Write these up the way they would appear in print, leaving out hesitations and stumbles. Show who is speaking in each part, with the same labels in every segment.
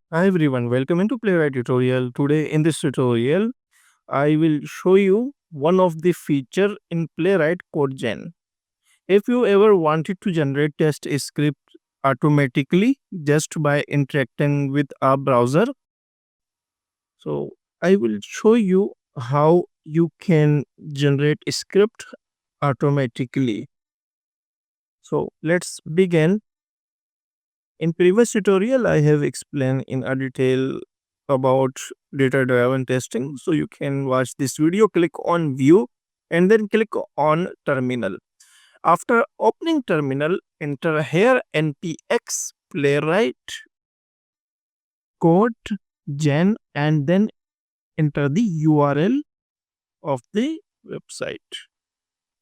Speaker 1: Hi everyone, welcome into Playwright tutorial. Today in this tutorial, I will show you one of the feature in Playwright Codegen. If you ever wanted to generate test script automatically just by interacting with a browser, so I will show you how you can generate a script automatically. So let's begin. In previous tutorial, I have explained in a detail about data-driven testing. So you can watch this video, click on view and then click on terminal. After opening terminal, enter here npx playwright code gen and then enter the URL of the website.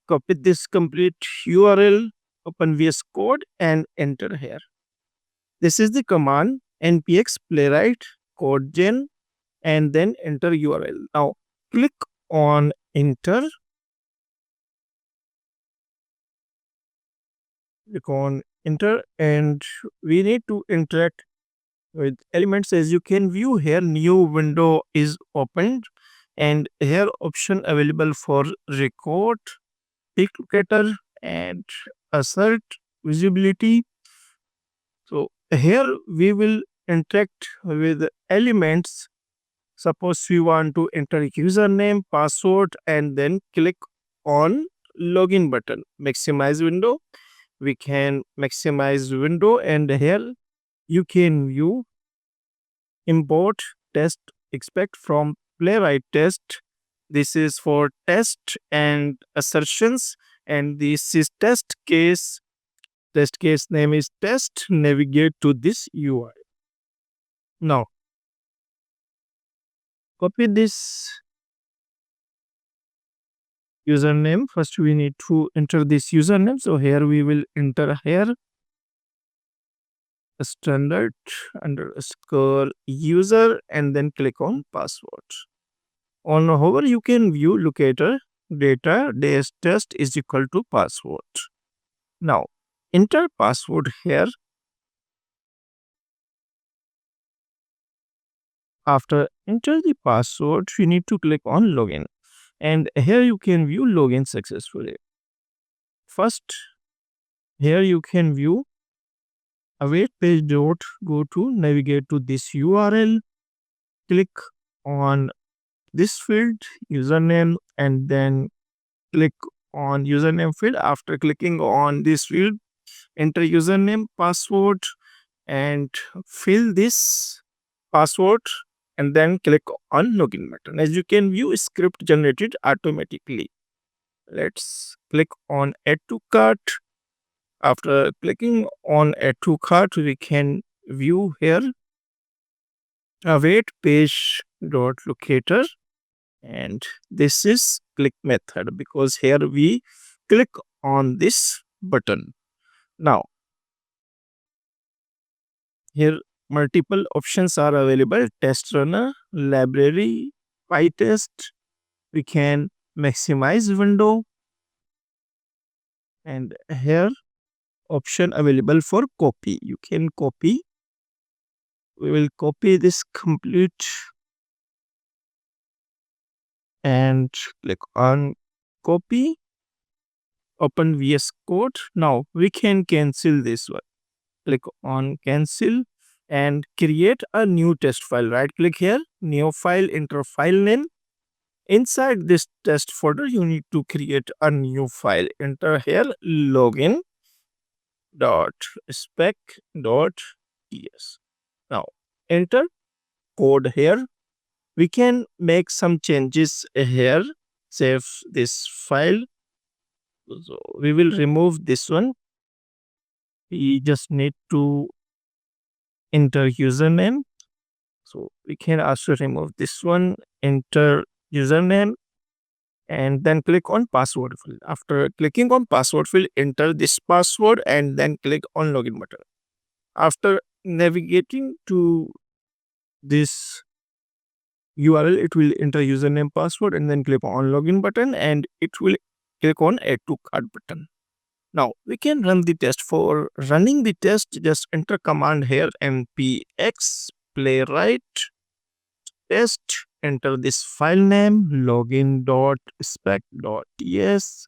Speaker 1: Copy this complete URL, open VS Code and enter here. This is the command npx playwright codegen and then enter URL. Now click on enter. Click on enter and we need to interact with elements. As you can view here, new window is opened and here option available for record, pick locator and assert visibility. So here we will interact with elements. Suppose we want to enter username, password, and then click on login button. Maximize window. We can maximize window and here you can view import test expect from playwright test. This is for test and assertions and this is test case. Test case name is test. Navigate to this UI. Now copy this username. First we need to enter this username, so here we will enter here standard underscore user and then click on password. On hover you can view locator data dash test is equal to password. Now enter password here. After enter the password you need to click on login and here you can view login successfully. First here you can view await page dot go to navigate to this URL, click on this field username and then click on username field. After clicking on this field, enter username, password and fill this password and then click on login button. As you can view, script generated automatically. Let's click on add to cart. After clicking on add to cart, we can view here await page dot locator and this is click method because here we click on this button. Now here multiple options are available: test runner, library, pytest. We can maximize window and here option available for copy. You can copy. We will copy this complete and click on copy, open VS Code. Now we can cancel this one. Click on cancel and create a new test file. Right click here, new file, enter file name. Inside this test folder, you need to create a new file. Enter here login dot spec dot ts. Now enter code here. We can make some changes here. Save this file. So we will remove this one. We just need to enter username. So we can also remove this one, enter username and then click on password field. After clicking on password field, enter this password and then click on login button. After navigating to this URL, it will enter username password and then click on login button and it will click on add to cart button. Now we can run the test. For running the test, just enter command here npx playwright test, enter this file name login.spec.ts,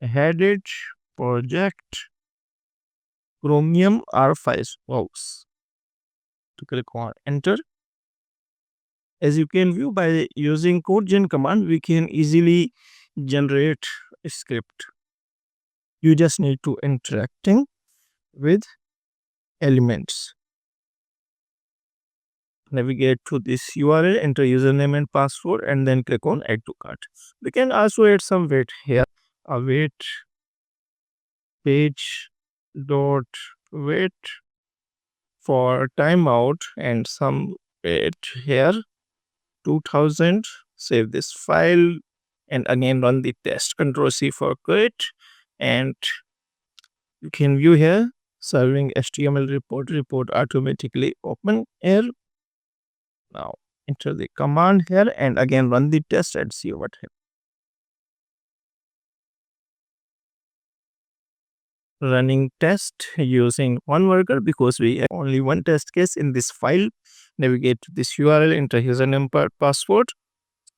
Speaker 1: headed project chromium r5 mouse. To click on enter. As you can view, by using Codegen command, we can easily generate a script. You just need to interacting with elements. Navigate to this URL, enter username and password, and then click on add to cart. We can also add some weight here. Await page dot wait for timeout and some weight here 2000. Save this file and again run the test. Control C for quit, and you can view here serving HTML report automatically open here. Now enter the command here and again run the test and see what happens. Running test using one worker because we have only one test case in this file. Navigate to this URL, enter username password,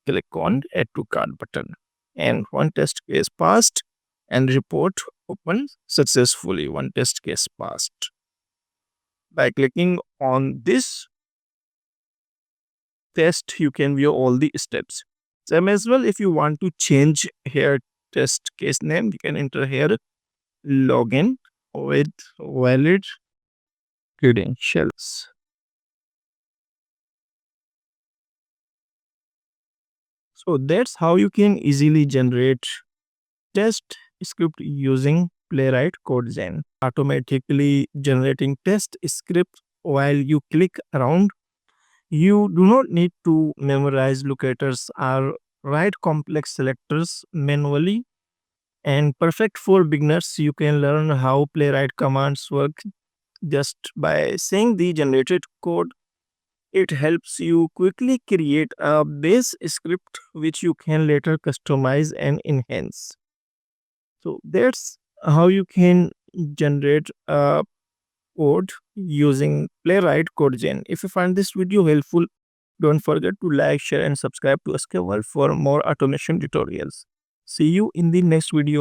Speaker 1: click on add to cart button, and one test case passed and report open successfully. One test case passed. By clicking on this test, you can view all the steps. Same as well, if you want to change here test case name, you can enter here login with valid credentials. So that's how you can easily generate test script using Playwright Codegen. Automatically generating test script while you click around. You do not need to memorize locators or write complex selectors manually. And perfect for beginners, you can learn how Playwright commands work just by saying the generated code. It helps you quickly create a base script which you can later customize and enhance. So that's how you can generate a code using Playwright Codegen. If you find this video helpful, don't forget to like, share, and subscribe to Askewal for more automation tutorials. See you in the next video.